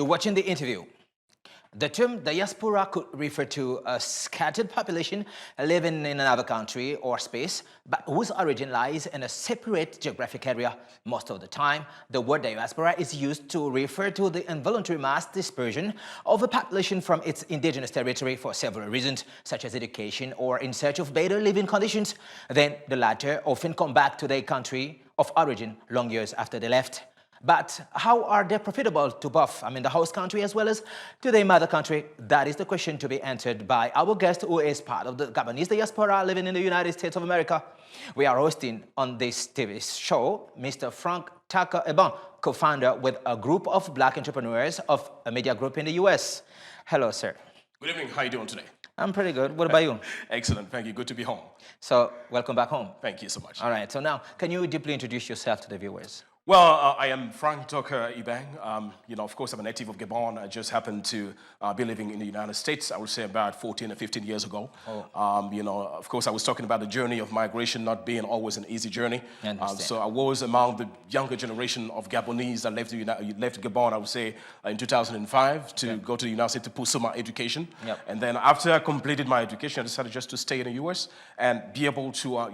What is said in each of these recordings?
you're watching the interview. The term diaspora could refer to a scattered population living in another country or space, but whose origin lies in a separate geographic area. Most of the time, the word diaspora is used to refer to the involuntary mass dispersion of a population from its indigenous territory for several reasons, such as education or in search of better living conditions. Then the latter often come back to their country of origin long years after they left. But how are they profitable to both, the host country as well as to their mother country? That is the question to be answered by our guest, who is part of the Gabonese diaspora living in the United States of America. We are hosting on this TV show Mr. Franck Ebang, co-founder with a group of black entrepreneurs of a media group in the US. Hello, sir. Good evening. How are you doing today? I'm pretty good. What about you? Excellent. Thank you. Good to be home. So, welcome back home. Thank you so much. All right. So now, can you deeply introduce yourself to the viewers? Well, I am Franck Ebang. Of course, I'm a native of Gabon. I just happened to be living in the United States, I would say about 14 or 15 years ago. Oh. Of course, I was talking about the journey of migration not being always an easy journey. So I was among the younger generation of Gabonese that left Gabon, I would say, in 2005 to go to the United States to pursue my education. Yep. And then after I completed my education, I decided just to stay in the US and be able to,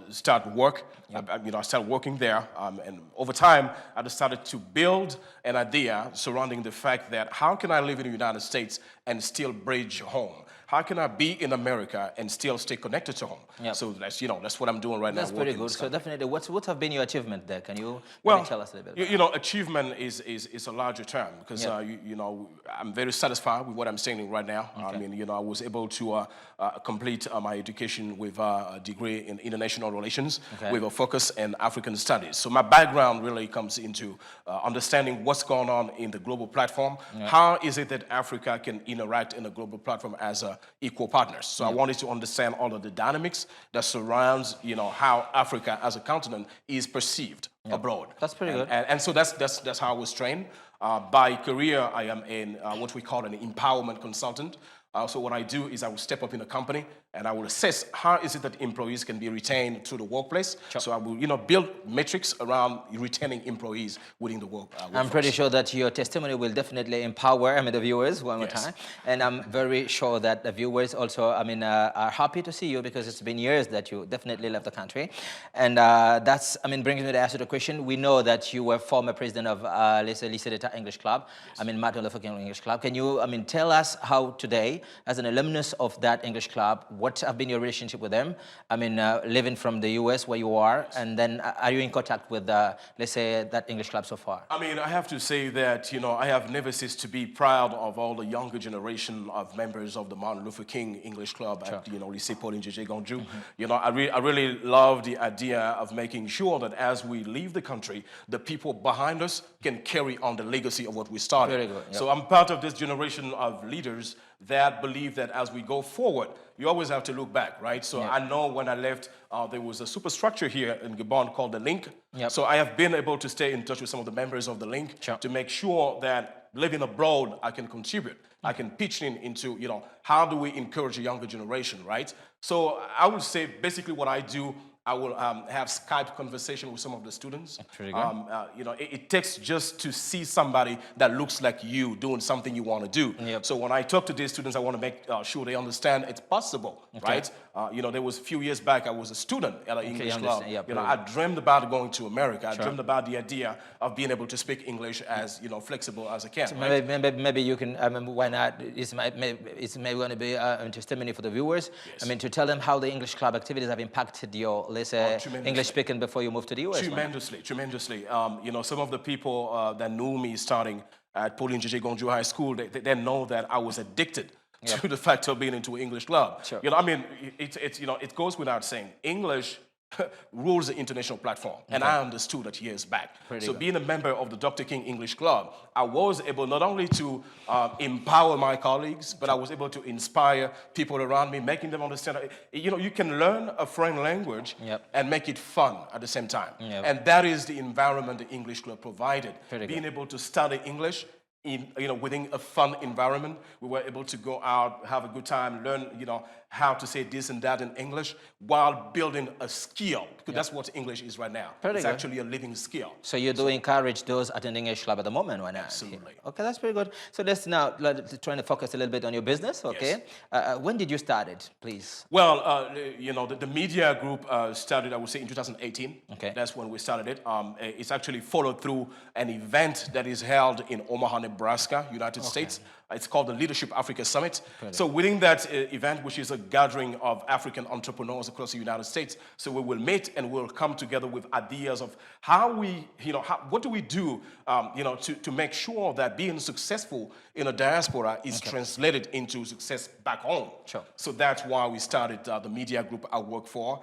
start work. Yep. I started working there, and over time, I decided to build an idea surrounding the fact that how can I live in the United States and still bridge home? How can I be in America and still stay connected to home? Yep. So that's what I'm doing right now. That's pretty good. So definitely, what have been your achievement there? Can you tell us a little bit? Achievement is a larger term because I'm very satisfied with what I'm saying right now. Okay. I was able to complete my education with a degree in international relations with a focus in African studies. So my background really comes into understanding what's going on in the global platform. Yep. How is it that Africa can interact in a global platform as equal partners? So I wanted to understand all of the dynamics that surrounds, how Africa as a continent is perceived abroad. That's pretty good. And so that's how I was trained. By career, I am in what we call an empowerment consultant. So what I do is I will step up in a company and I will assess how is it that employees can be retained through the workplace. Sure. So I will, build metrics around retaining employees within the workforce. I'm pretty sure that your testimony will definitely empower the viewers one more time. And I'm very sure that the viewers also, are happy to see you because it's been years that you definitely left the country. And that's, brings me to ask you the question. We know that you were former president of Lycée d'État English Club, Martin Luther King English Club. Can you, tell us how today, as an alumnus of that English club, what have been your relationship with them? Living from the US where you are, and then are you in contact with, let's say, that English club so far? I have to say that, I have never ceased to be proud of all the younger generation of members of the Martin Luther King English Club at, Lycée Pauline J.J. Gonju. I really love the idea of making sure that as we leave the country, the people behind us can carry on the legacy of what we started. Very good. Yep. So I'm part of this generation of leaders that believe that as we go forward, you always have to look back, right? So I know when I left, there was a superstructure here in Gabon called the Link. Yep. So I have been able to stay in touch with some of the members of the Link to make sure that living abroad, I can contribute. I can pitch into, how do we encourage a younger generation, right? So I would say basically what I do, I will have Skype conversation with some of the students. Pretty good. It takes just to see somebody that looks like you doing something you want to do. Yep. So when I talk to these students, I want to make sure they understand it's possible, right? There was a few years back, I was a student at an English club. Yep, I dreamed about going to America. I dreamed about the idea of being able to speak English as flexible as I can. So right? maybe you can. Why not? It's maybe going to be a testimony for the viewers. Yes. To tell them how the English club activities have impacted your, let's say, English speaking before you moved to the US. Tremendously. Some of the people that knew me starting at Pauline J.J. Gonju High School, they know that I was addicted to the fact of being into an English club. Sure. It goes without saying, English rules the international platform, and I understood that years back. So being a member of the Dr. King English Club, I was able not only to empower my colleagues, but I was able to inspire people around me, making them understand that, you can learn a foreign language and make it fun at the same time. And that is the environment the English Club provided. Being able to study English within a fun environment. We were able to go out, have a good time, learn, how to say this and that in English while building a skill, because that's what English is right now. Pretty it's good. actually a living skill. So you do encourage those attending English club at the moment, why not? Absolutely. Okay, that's pretty good. So let's now trying to focus a little bit on your business, okay? Yes. When did you start it, please? Well, the media group started, I would say, in 2018. Okay. That's when we started it. It's actually followed through an event that is held in Omaha, Nebraska, United States. It's called the Leadership Africa Summit. So within that event, which is a gathering of African entrepreneurs across the United States, so we will meet and we'll come together with ideas of how we, what do we do, to make sure that being successful in a diaspora is translated into success back home. Sure. So that's why we started the media group I work for.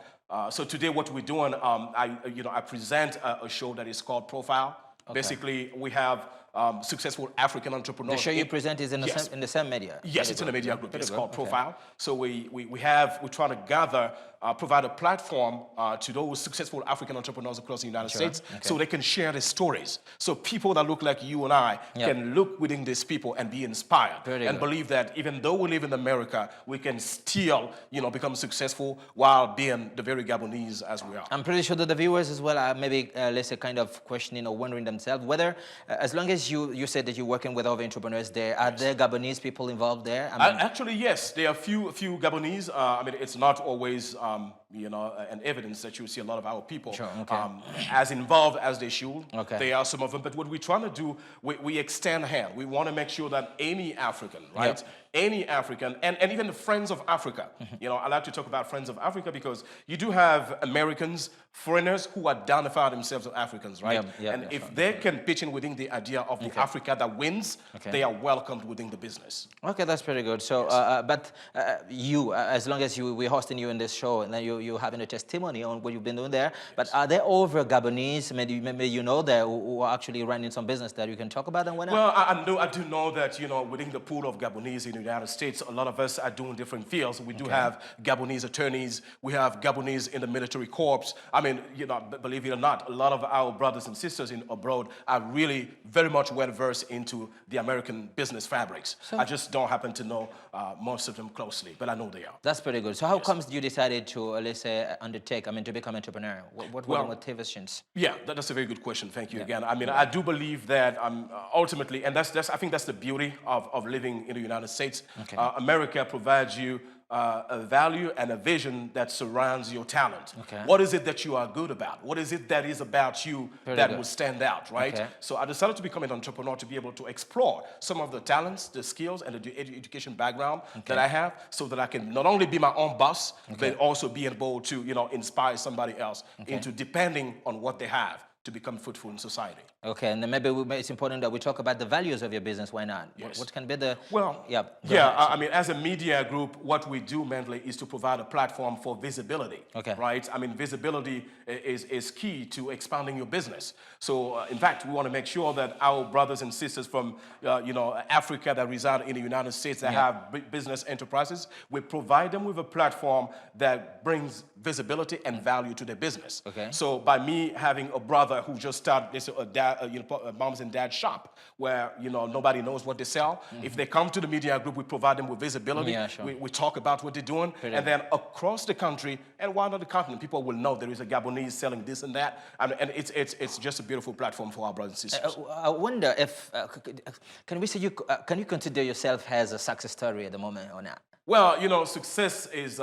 So today what we're doing, I present a show that is called Profile. Basically, we have successful African entrepreneurs. The show you present is in the same media? Yes, it's in a media group. It's called Profile. So we try to gather, provide a platform to those successful African entrepreneurs across the United States so they can share their stories. So people that look like you and I can look within these people and be inspired and believe that even though we live in America, we can still, become successful while being the very Gabonese as we are. I'm pretty sure that the viewers as well are maybe, let's say, kind of questioning or wondering themselves whether, as long as you said that you're working with other entrepreneurs there, are there Gabonese people involved there? Actually, yes, there are a few Gabonese. It's not always an evidence that you see a lot of our people as involved as they should. There are some of them, but what we're trying to do, we extend a hand. We want to make sure that any African, right? Any African, and even the Friends of Africa. I like to talk about Friends of Africa because you do have Americans, foreigners who identify themselves as Africans, right? And if they can pitch in within the idea of the Africa that wins, they are welcomed within the business. Okay, that's pretty good. So, but you, as long as we're hosting you in this show, and then you're having a testimony on what you've been doing there, but are there over Gabonese, maybe there who are actually running some business that you can talk about and whatnot? Well, I do know that, within the pool of Gabonese in the United States, a lot of us are doing different fields. We do have Gabonese attorneys. We have Gabonese in the military corps. Believe it or not, a lot of our brothers and sisters abroad are really very much well-versed into the American business fabrics. I just don't happen to know most of them closely, but I know they are. That's pretty good. So how comes you decided to, let's say, to become entrepreneur? What were the motivations? Yeah, that's a very good question. Thank you again. I do believe that ultimately, and I think that's the beauty of living in the United States. America provides you a value and a vision that surrounds your talent. What is it that you are good about? What is it that is about you that will stand out, right? So I decided to become an entrepreneur to be able to explore some of the talents, the skills, and the education background that I have so that I can not only be my own boss, but also be able to, inspire somebody else into depending on what they have to become fruitful in society. Okay, and then maybe it's important that we talk about the values of your business. Why not? Yes. What can be the... Well, as a media group, what we do mainly is to provide a platform for visibility, right? Visibility is key to expanding your business. So, in fact, we want to make sure that our brothers and sisters from, Africa that reside in the United States that have business enterprises, we provide them with a platform that brings visibility and value to their business. So, by me having a brother who just started this moms and dad shop where nobody knows what they sell. If they come to the media group, we provide them with visibility. We talk about what they're doing, and then across the country and why not the continent, people will know there is a Gabonese selling this and that, and it's just a beautiful platform for our brothers and sisters. I wonder if can you consider yourself as a success story at the moment or not? Well, success is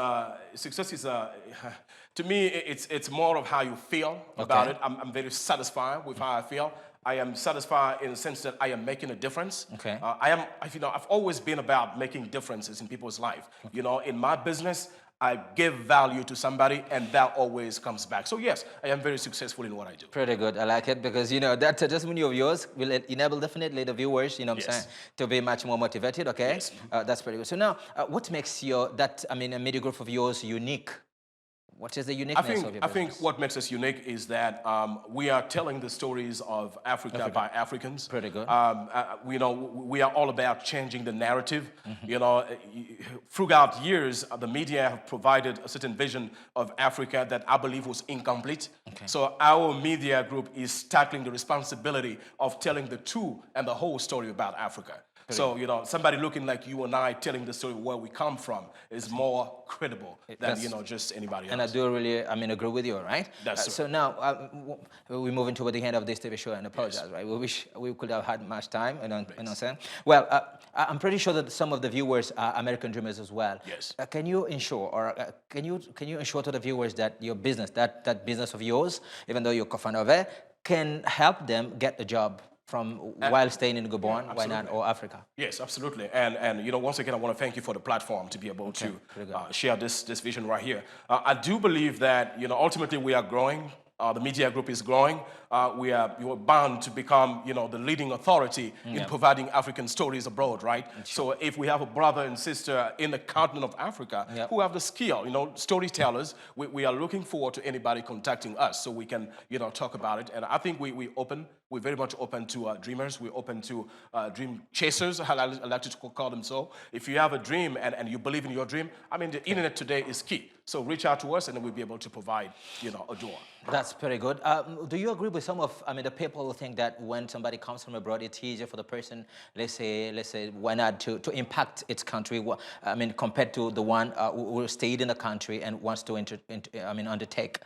to me, it's more of how you feel about it. I'm very satisfied with how I feel. I am satisfied in the sense that I am making a difference. I've always been about making differences in people's life. In my business, I give value to somebody, and that always comes back. So yes, I am very successful in what I do. Pretty good. I like it because that testimony of yours will enable definitely the viewers, to be much more motivated. That's pretty good. So now, what makes a media group of yours unique? What is the uniqueness of your I business? think what makes us unique is that we are telling the stories of Africa by Africans. Pretty good. You know, we are all about changing the narrative. You know, throughout years, the media have provided a certain vision of Africa that I believe was incomplete. So our media group is tackling the responsibility of telling the true and the whole story about Africa. So, you know, somebody looking like you and I telling the story of where we come from is more credible than, you know, just anybody else. And I do really, I mean, agree with you, right? That's so now, we're moving toward the end of this TV show and apologize, right? We wish we could have had much time, you know what I'm saying? Well, I'm pretty sure that some of the viewers are American dreamers as well. Yes. Can you ensure, or can you ensure to the viewers that your business, that business of yours, even though you're co-founder of it, can help them get a job from while staying in Gabon, why not, or Africa? Yes, absolutely. And you know, once again, I want to thank you for the platform to be able to share this vision right here. I do believe that, you know, ultimately we are growing. The media group is growing. We are bound to become, you know, the leading authority in providing African stories abroad, right? So if we have a brother and sister in the continent of Africa who have the skill, you know, storytellers, we are looking forward to anybody contacting us so we can, you know, talk about it. And I think we're very much open to dreamers. We're open to dream chasers, I like to call them so. If you have a dream and you believe in your dream, I mean, the internet today is key. So reach out to us and then we'll be able to provide, you know, a door. That's pretty good. Do you agree with some of, I mean, the people who think that when somebody comes from abroad, it's easier for the person, let's say, why not to impact its country, I mean, compared to the one who stayed in the country and wants to, undertake?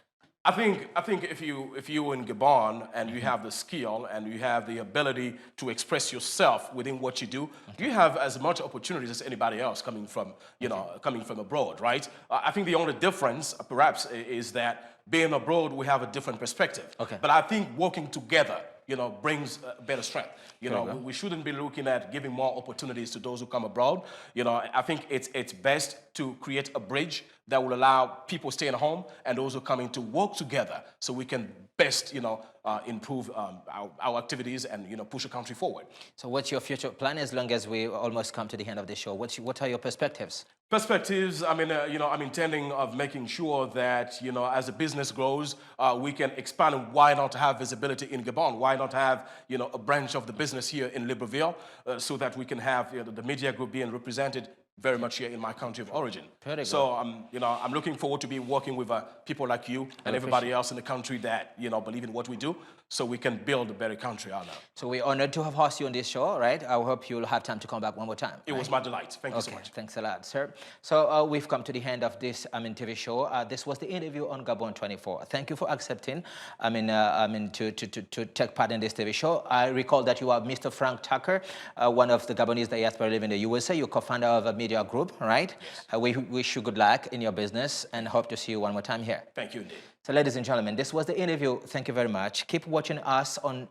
I think if you're in Gabon and you have the skill and you have the ability to express yourself within what you do, you have as much opportunities as anybody else coming from, you know, coming from abroad, right? I think the only difference, perhaps, is that being abroad, we have a different perspective. But I think working together, you know, brings better strength. You know, we shouldn't be looking at giving more opportunities to those who come abroad. You know, I think it's best to create a bridge that will allow people staying at home and those who are coming to work together so we can best, you know, improve our activities and, you know, push the country forward. So what's your future plan as long as we almost come to the end of the show? What are your perspectives? Perspectives, I mean, you know, I'm intending of making sure that, you know, as the business grows, we can expand. And why not have visibility in Gabon? Why not have, you know, a branch of the business here in Libreville so that we can have, you know, the media group being represented very much here in my country of origin. So, you know, I'm looking forward to be working with people like you and everybody else in the country that, you know, believe in what we do so we can build a better country out there. So we're honored to have hosted you on this show, right? I hope you'll have time to come back one more time. It was my delight. Thank you so much. Thanks a lot, sir. So we've come to the end of this TV show. This was the interview on Gabon 24. Thank you for accepting, to take part in this TV show. I recall that you are Mr. Franck Tucker, one of the Gabonese diaspora living in the USA. You're co-founder of a media group, right? Yes. We wish you good luck in your business and hope to see you one more time here. Thank you indeed. So ladies and gentlemen, this was the interview. Thank you very much. Keep watching us on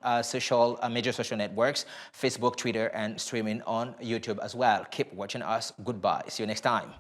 major social networks, Facebook, Twitter, and streaming on YouTube as well. Keep watching us. Goodbye. See you next time.